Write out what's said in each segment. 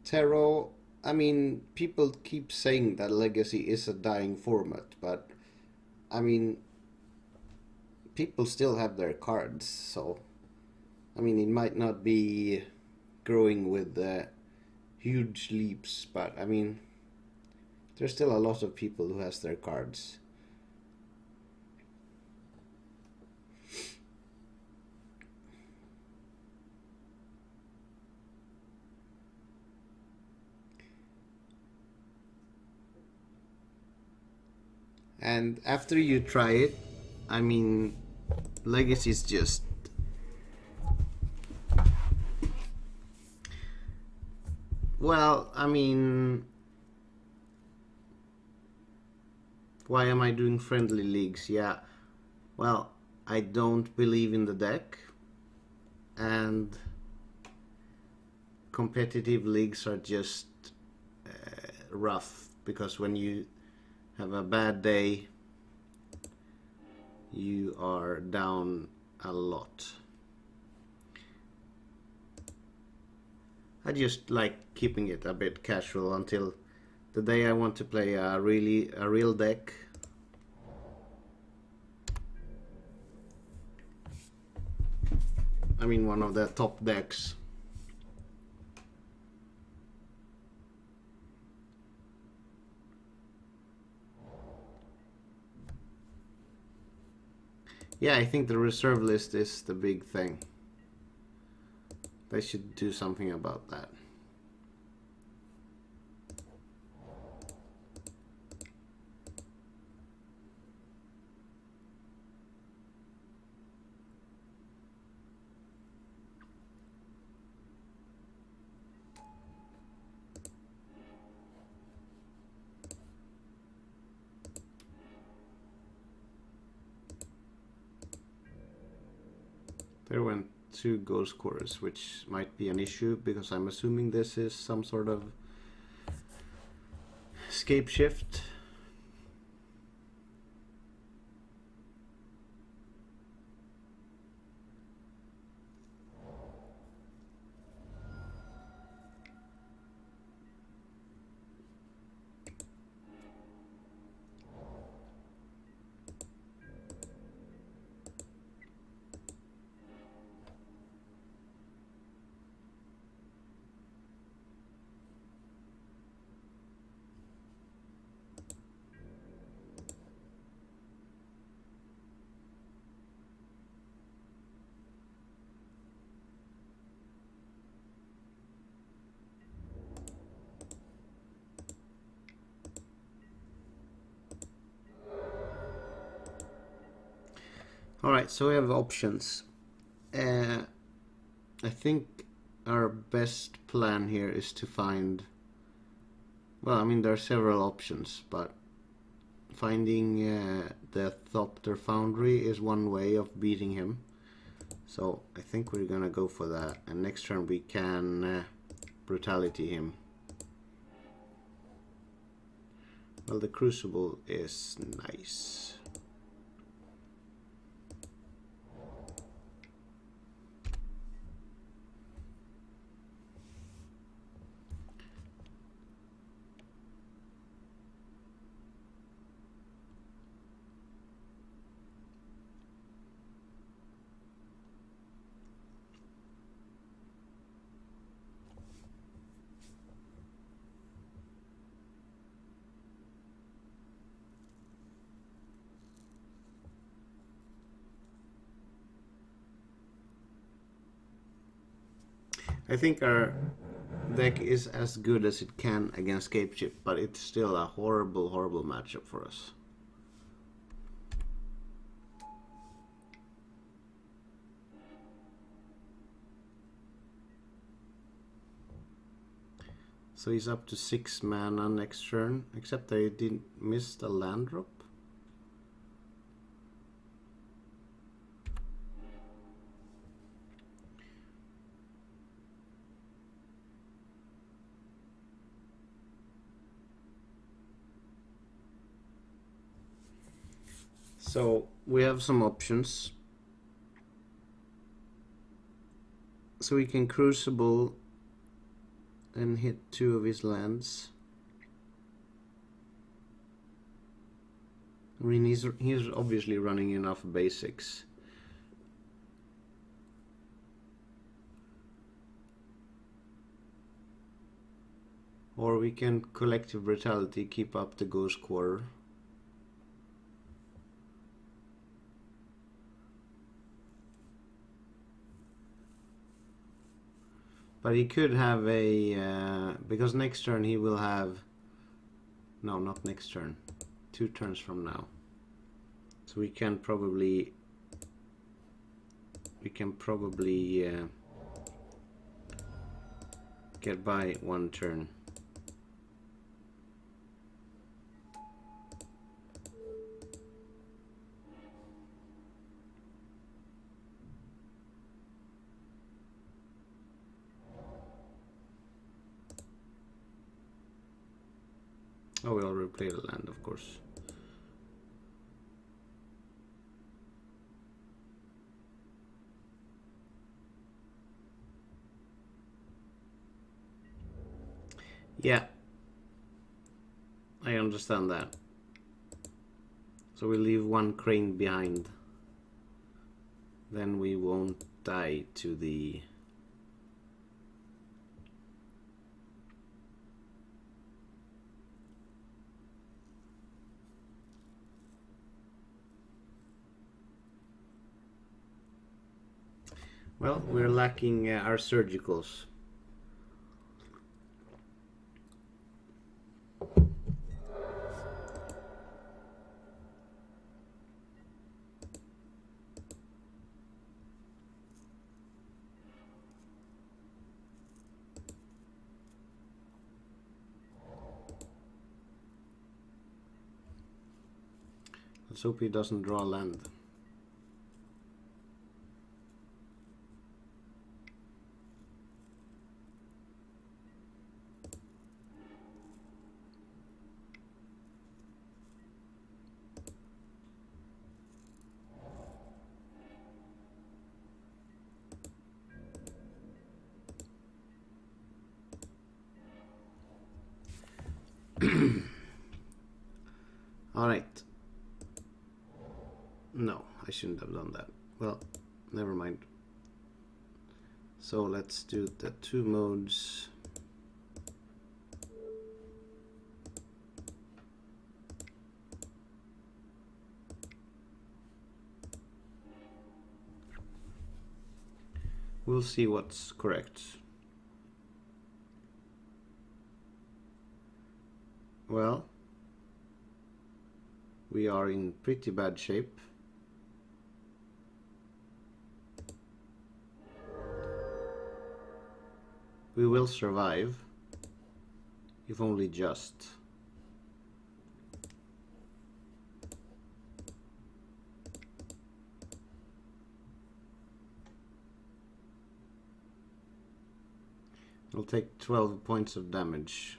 Tarot, I mean, people keep saying that Legacy is a dying format, but I mean, people still have their cards, so I mean, it might not be growing with huge leaps, but I mean, there's still a lot of people who has their cards. And after you try it, I mean, Legacy is just... Well, I mean... Why am I doing friendly leagues? Yeah, well, I don't believe in the deck. And competitive leagues are just rough, because when you have a bad day, you are down a lot. I just like keeping it a bit casual until the day I want to play a real deck. I mean, one of the top decks. Yeah, I think the reserve list is the big thing. They should do something about that. There went 2 goal scorers, which might be an issue because I'm assuming this is some sort of escape shift. Alright, so we have options. I think our best plan here is to find... Well, I mean, there are several options, but finding the Thopter Foundry is one way of beating him. So I think we're gonna go for that, and next turn we can brutality him. Well, the Crucible is nice. I think our deck is as good as it can against Scapeship, but it's still a horrible, horrible matchup for us. So he's up to 6 mana next turn, except they didn't miss the land drop. So we have some options. So we can Crucible and hit 2 of his lands. I mean, he's obviously running enough basics. Or we can collective brutality, keep up the ghost quarter. But he could have a because next turn he will have, no, not next turn, 2 turns from now. So we can probably get by 1 turn. Oh, we already played a land, of course. Yeah, I understand that. So we leave 1 crane behind. Then we won't die to the... Well, we're lacking our surgicals. Let's hope he doesn't draw land. All right. No, I shouldn't have done that. Well, never mind. So let's do the 2 modes. We'll see what's correct. Well, we are in pretty bad shape. We will survive, if only just. It'll take 12 points of damage.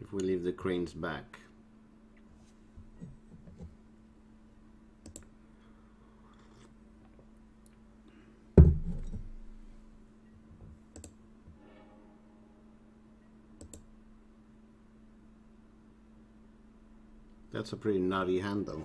If we leave the cranes back. That's a pretty nutty hand though.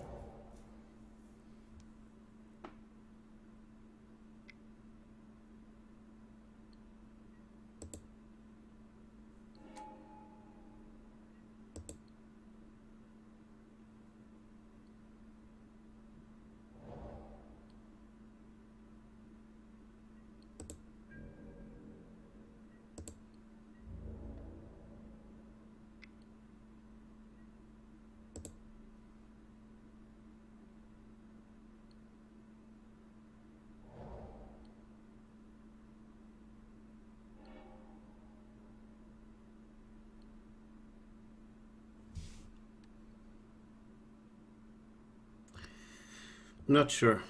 Not sure.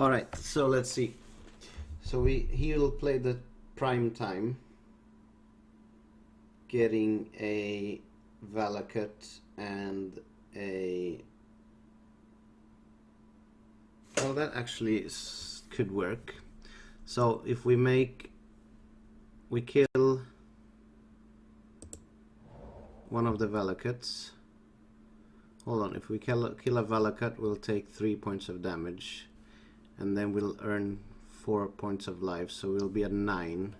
Alright, so let's see. So he'll play the prime time, getting a Valakut and a... Well, that actually could work. So if we kill one of the Valakuts. Hold on, if we kill a Valakut, we'll take 3 points of damage. And then we'll earn 4 points of life, so we'll be at 9.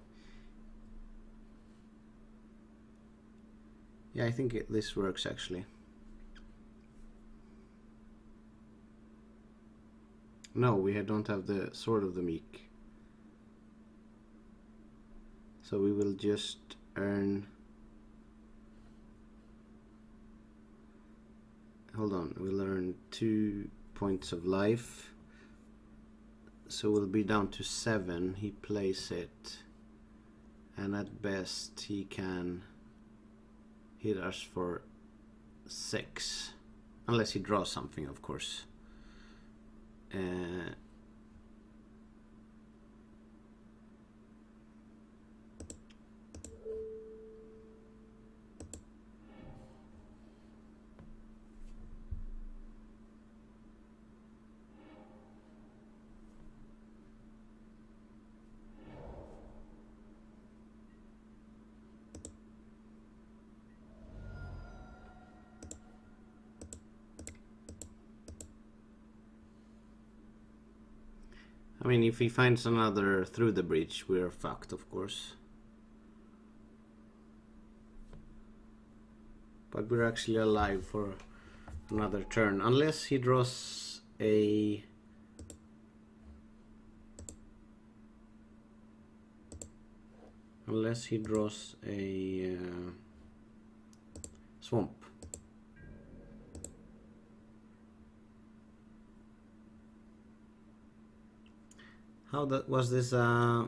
Yeah, I think this works actually. No, we don't have the Sword of the Meek. So we will just earn... Hold on, we'll earn 2 points of life. So we'll be down to 7. He plays it. And at best he can hit us for 6. Unless he draws something, of course. I mean, if he finds another through the breach, we're fucked, of course. But we're actually alive for another turn, unless he draws a... Unless he draws a swamp. How that was this? Well,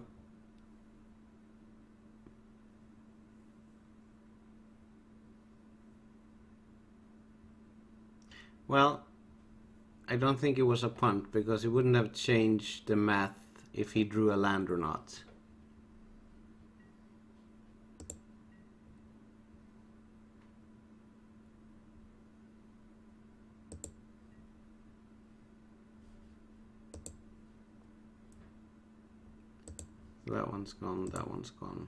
I don't think it was a punt because it wouldn't have changed the math if he drew a land or not. That one's gone, that one's gone.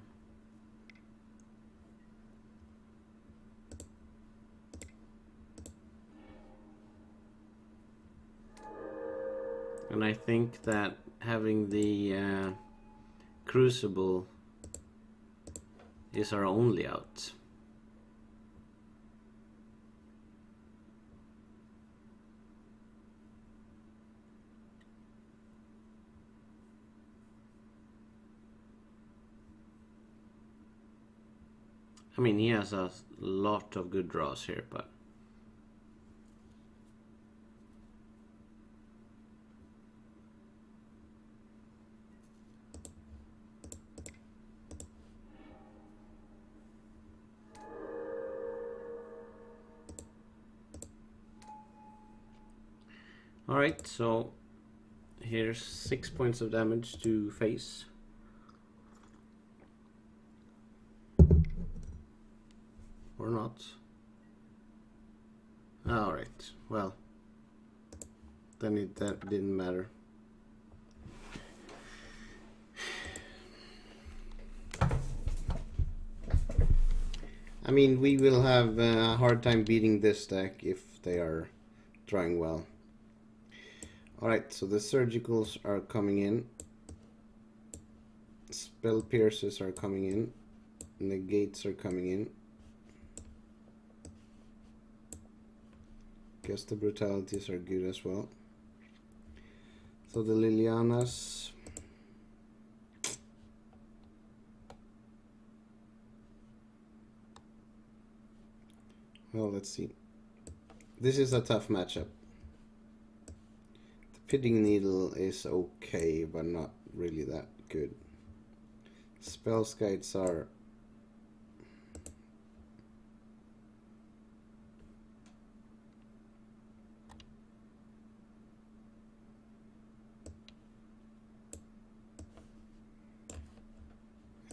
And I think that having the Crucible is our only out. I mean, he has a lot of good draws here, but... Alright, so here's 6 points of damage to face. Or not. Alright, well, then that didn't matter. I mean, we will have a hard time beating this deck if they are drawing well. Alright, so the surgicals are coming in. Spell pierces are coming in. Negates are coming in. Guess the brutalities are good as well. So the Lilianas. Well, let's see. This is a tough matchup. The Pitting Needle is okay, but not really that good. Spell Skites are...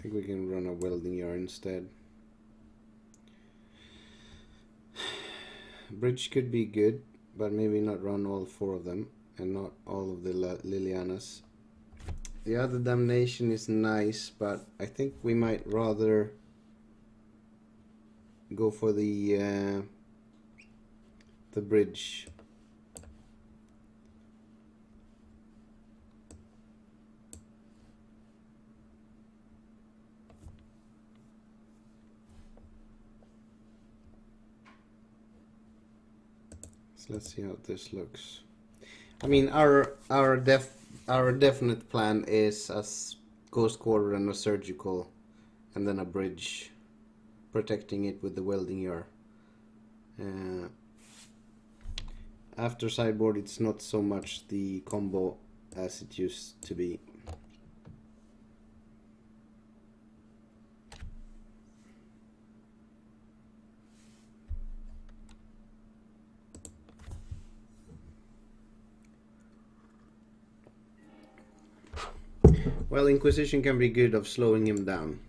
I think we can run a welding yard instead. Bridge could be good, but maybe not run all 4 of them and not all of the Lilianas. The other damnation is nice, but I think we might rather go for the bridge. So let's see how this looks. I mean, our definite plan is a ghost quarter and a surgical, and then a bridge, protecting it with the welding yard. After sideboard, it's not so much the combo as it used to be. Well, Inquisition can be good of slowing him down.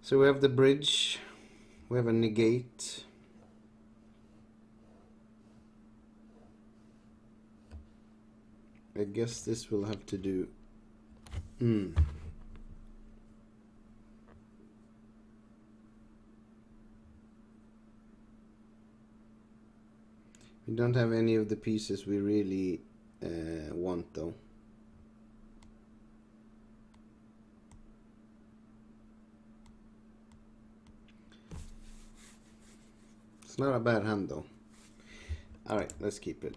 So we have the bridge, we have a negate. I guess this will have to do. We don't have any of the pieces we really want though. It's not a bad hand though. Alright, let's keep it.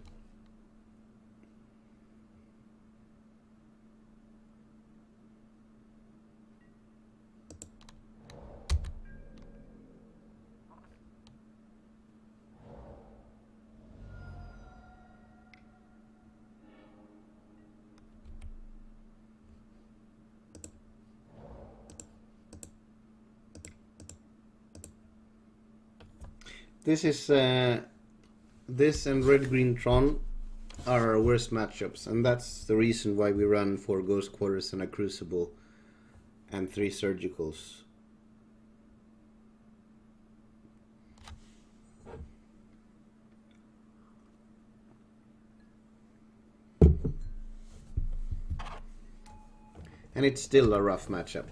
This is this and red green Tron are our worst matchups, and that's the reason why we run 4 ghost quarters and a crucible and 3 surgicals. And it's still a rough matchup.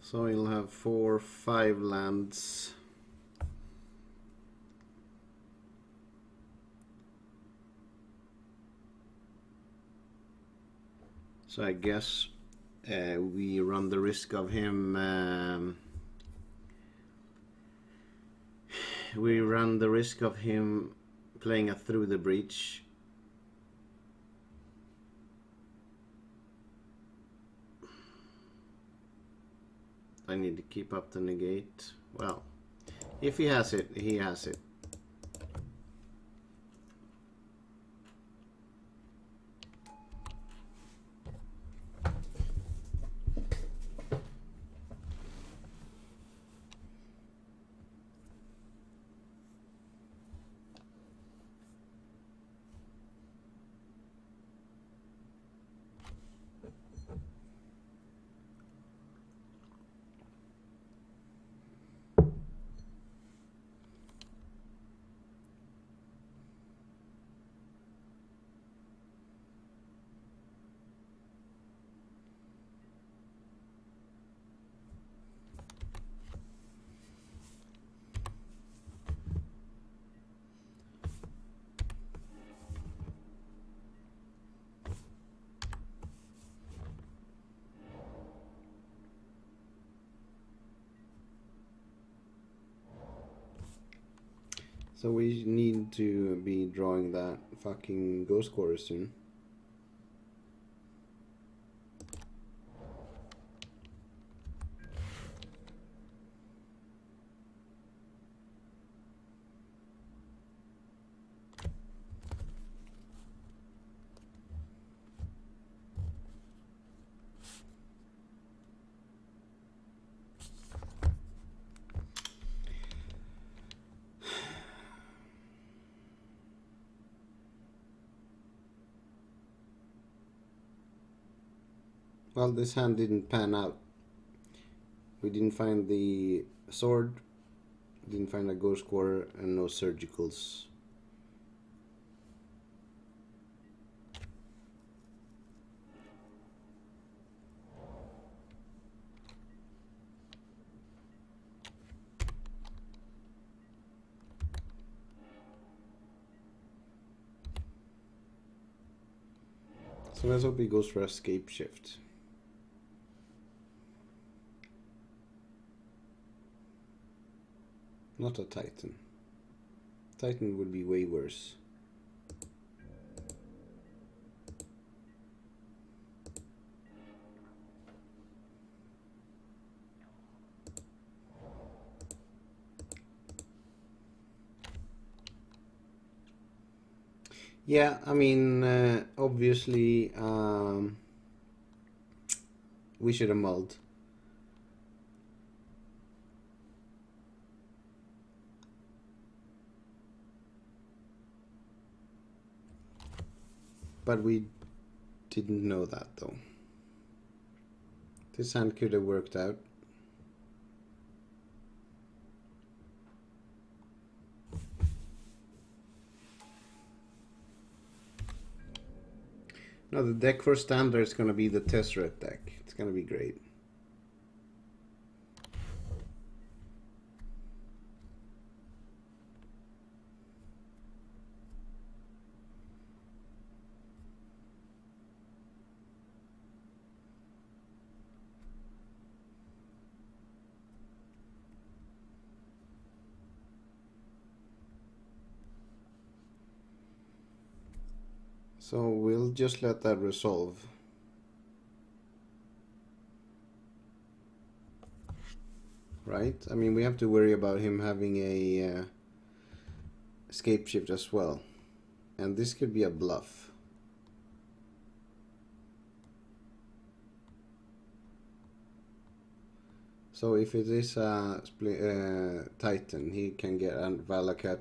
So you'll have 4, 5 lands. So I guess we run the risk of him. We run the risk of him playing a through the breach. I need to keep up the negate. Well, if he has it, he has it. So we need to be drawing that fucking ghost quarter soon. Well, this hand didn't pan out. We didn't find the sword, didn't find a ghost quarter, and no surgicals. So let's hope he goes for escape shift. Not a Titan. Titan would be way worse. Yeah, I mean, obviously, we should have mulled. But we didn't know that, though. This hand could have worked out. Now the deck for standard is going to be the Tezzerator deck. It's going to be great. So we'll just let that resolve. Right? I mean, we have to worry about him having a escape shift as well. And this could be a bluff. So if it is a Titan, he can get a Valakat.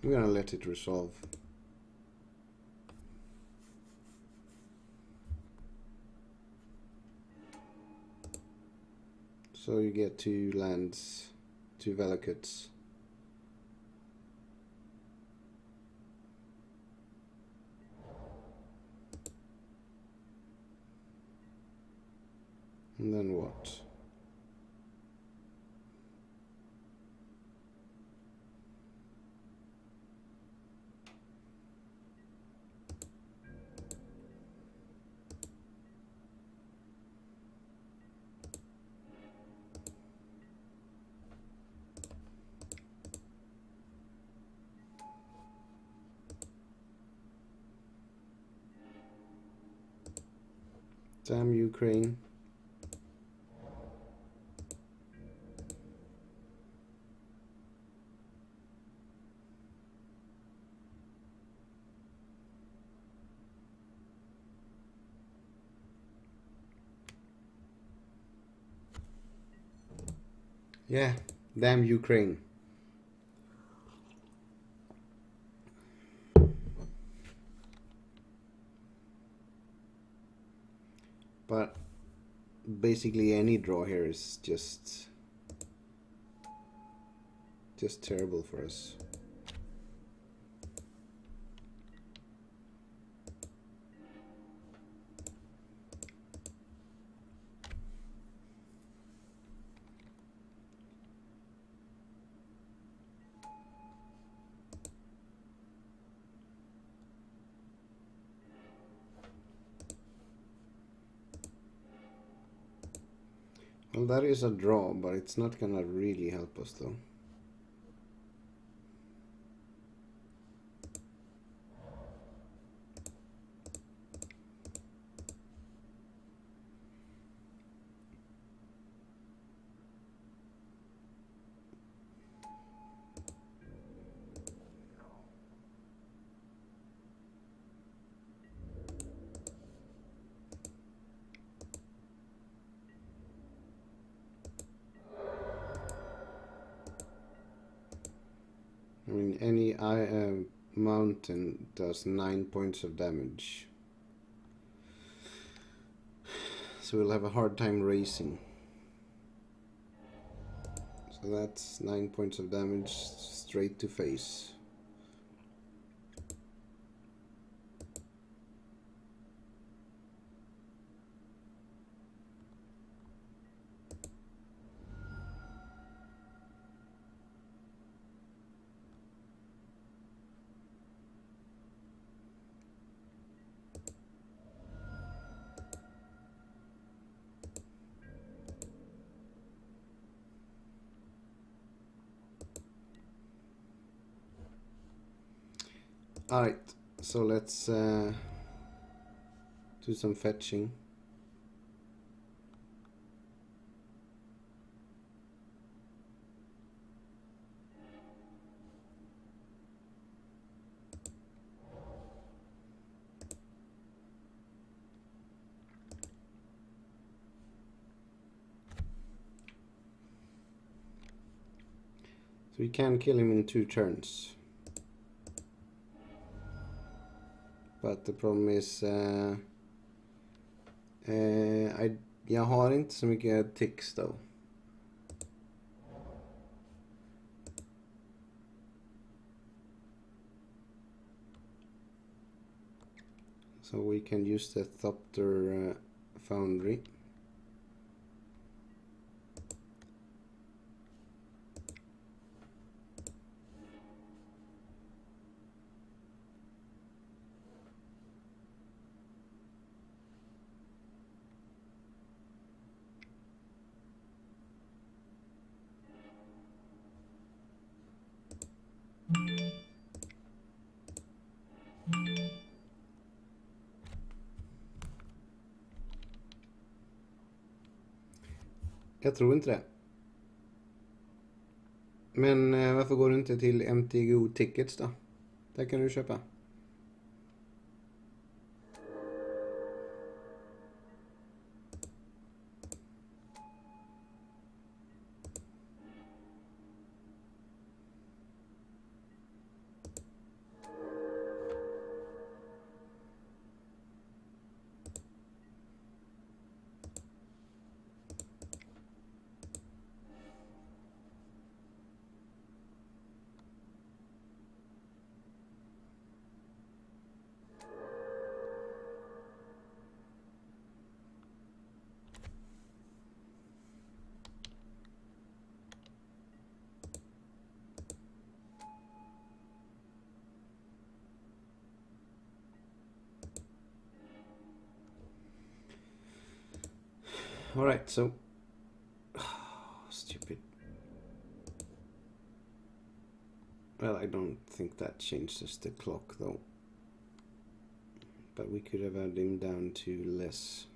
I'm gonna let it resolve. So you get 2 lands, 2 Valakats. And then what? Damn Ukraine. Yeah, damn Ukraine. But basically any draw here is just terrible for us. Well, that is a draw, but it's not gonna really help us though. any mountain does 9 points of damage. So we'll have a hard time racing. So that's 9 points of damage straight to face. Alright, so let's do some fetching. So we can kill him in 2 turns. But the problem is jag har inte så mycket ticks då. So we can use the Thopter foundry. Jag tror inte det. Men varför går du inte till MTGO Tickets då? Där kan du köpa. Alright, so stupid. Well, I don't think that changes the clock though. But we could have had him down to less.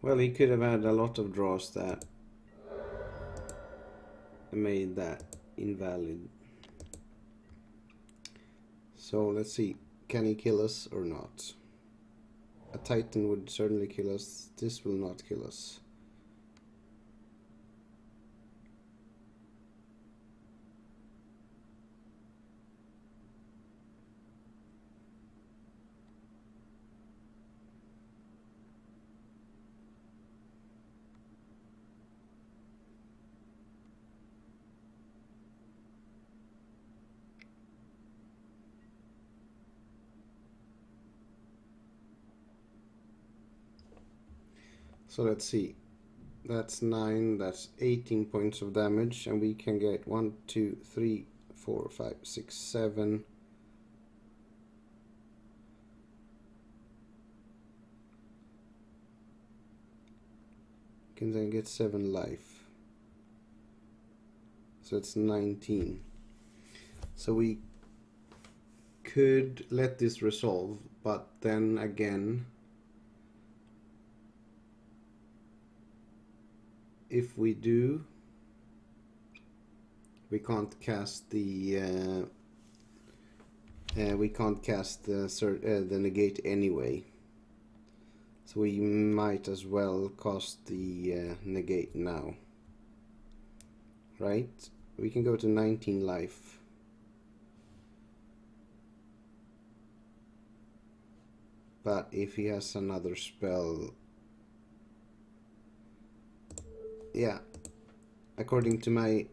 Well, he could have had a lot of draws that made that invalid. So let's see. Can he kill us or not? A Titan would certainly kill us. This will not kill us. So let's see. That's 9, that's 18 points of damage, and we can get 1, 2, 3, 4, 5, 6, 7. Can then get 7 life. So it's 19. So we could let this resolve, but then again, if we do, we can't cast the negate anyway. So So we might as well cast the negate now. Right? We can go to 19 life. But if he has another spell... Yeah. According to my...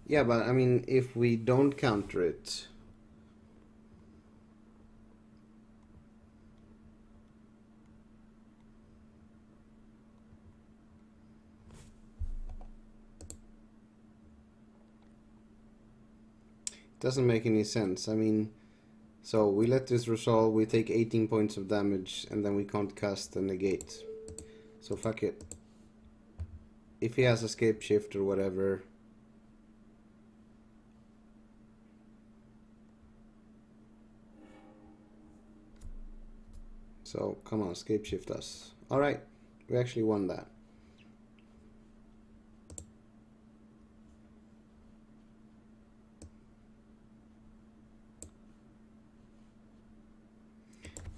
Yeah, but I mean, if we don't counter it... Doesn't make any sense. I mean, so we let this resolve, we take 18 points of damage, and then we can't cast the negate. So fuck it. If he has escape shift or whatever... So, come on, escape shift us. Alright, we actually won that.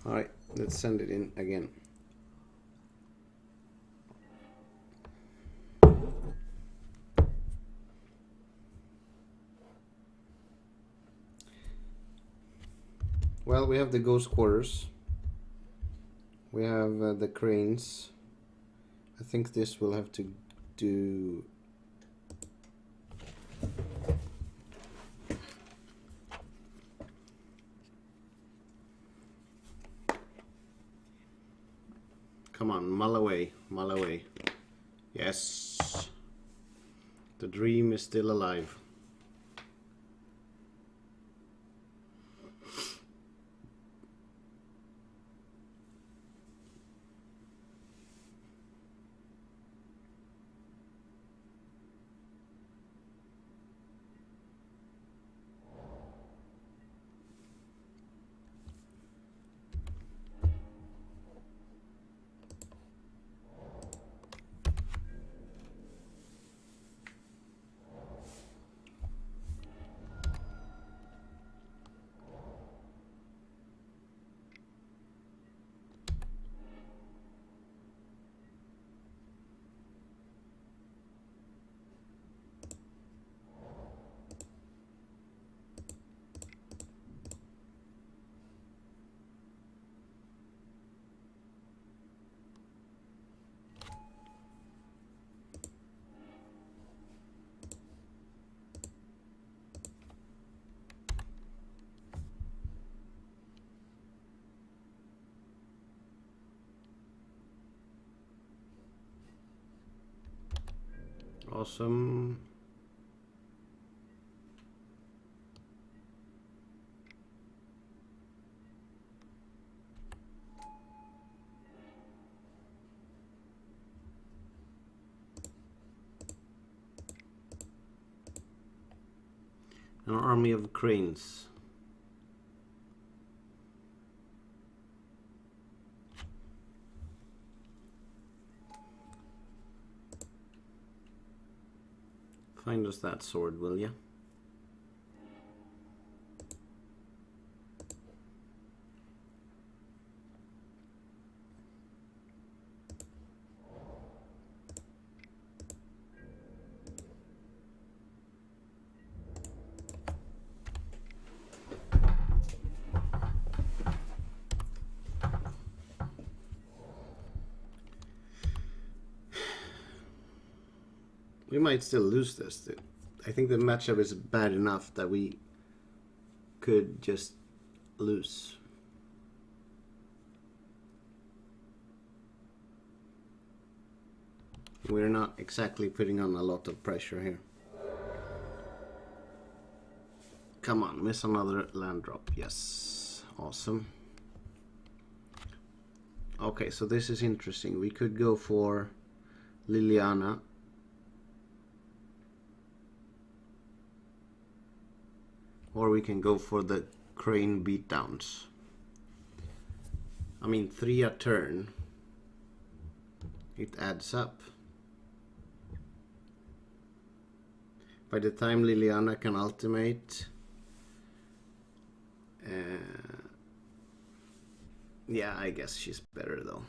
Alright, let's send it in again. Well, we have the ghost quarters. We have the cranes. I think this will have to do... Come on, mull away, mull away. Yes. The dream is still alive. Awesome. An army of cranes. Find us that sword, will ya? We might still lose this. I think the matchup is bad enough that we could just lose. We're not exactly putting on a lot of pressure here. Come on, miss another land drop. Yes, awesome. Okay, so this is interesting. We could go for Liliana. Or we can go for the crane beatdowns. I mean, 3 a turn. It adds up. By the time Liliana can ultimate, Yeah, I guess she's better though.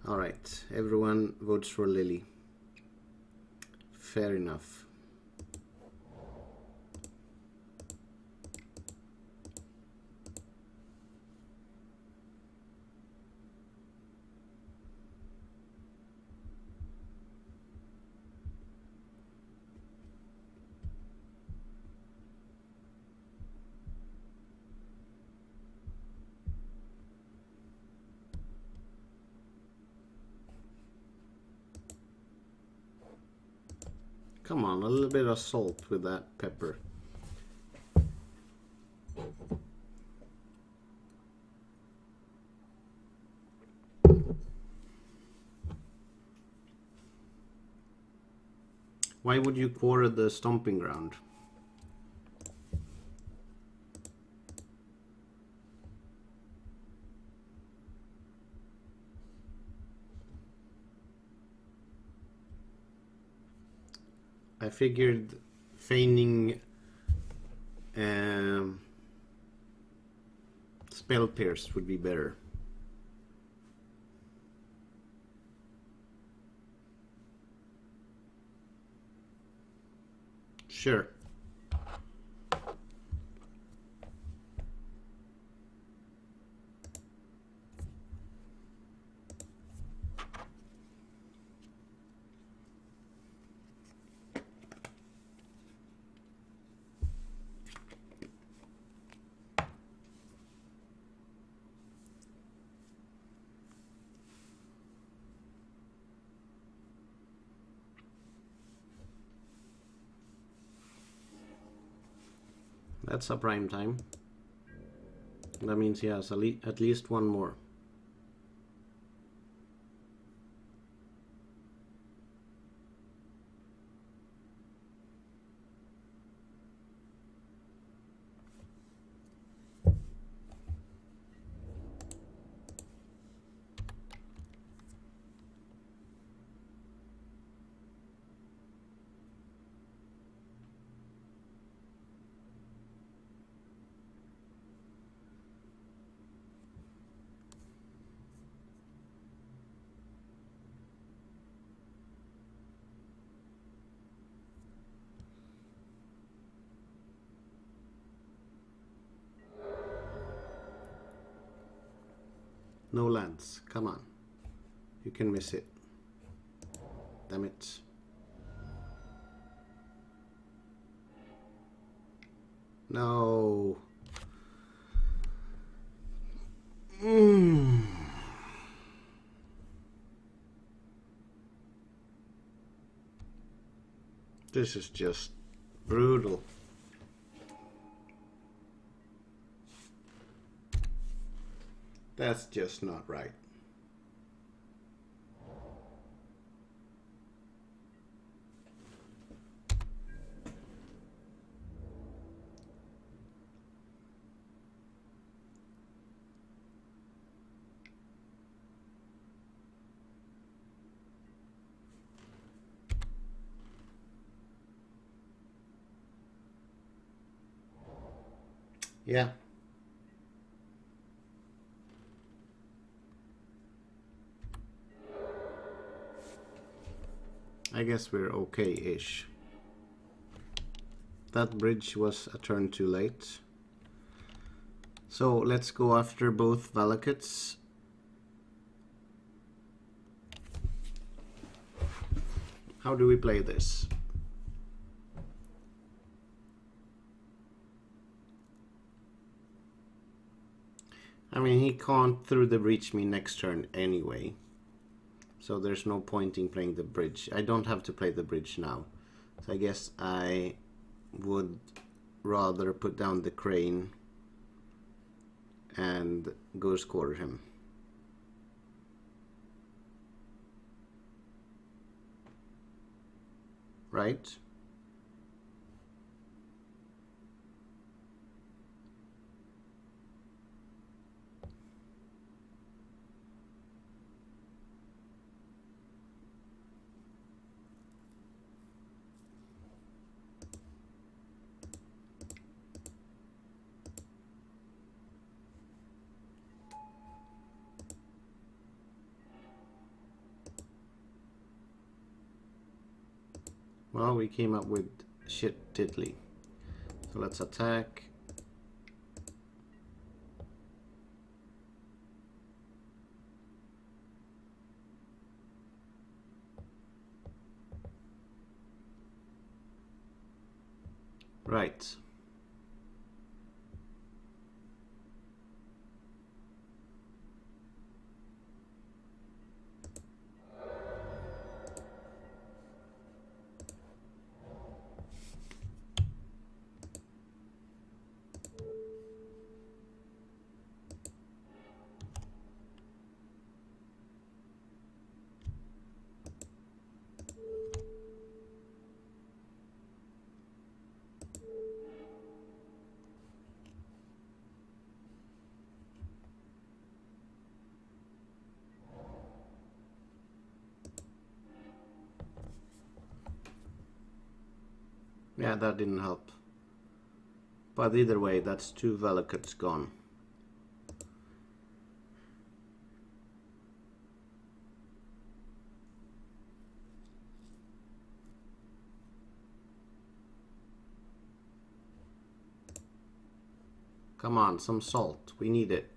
Alright, everyone votes for Lily. Fair enough. Come on, a little bit of salt with that pepper. Why would you quarter the stomping ground? I figured feigning spell pierce would be better. Sure. That's a prime time. That means he has at least one more. No lands. Come on. You can miss it. Damn it. No. This is just brutal. That's just not right. Yeah. I guess we're okay-ish. That bridge was a turn too late. So let's go after both Valakuts. How do we play this? I mean, he can't through the breach me next turn anyway. So there's no point in playing the bridge. I don't have to play the bridge now. So I guess I would rather put down the crane and ghost quarter him. Right? Well, we came up with shit diddly. So let's attack. Right. Yeah, that didn't help. But either way, that's 2 Valakuts gone. Come on, some salt. We need it.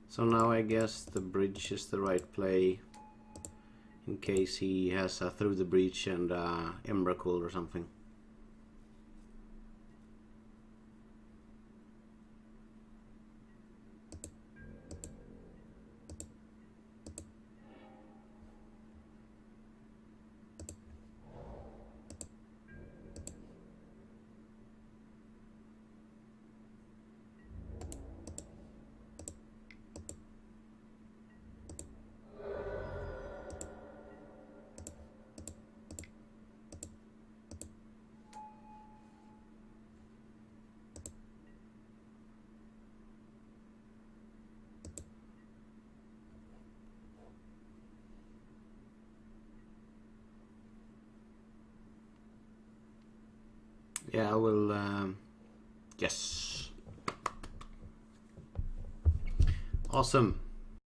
So now I guess the bridge is the right play in case he has a through the breach and Emrakul or something. Yeah, I will. Yes. Awesome.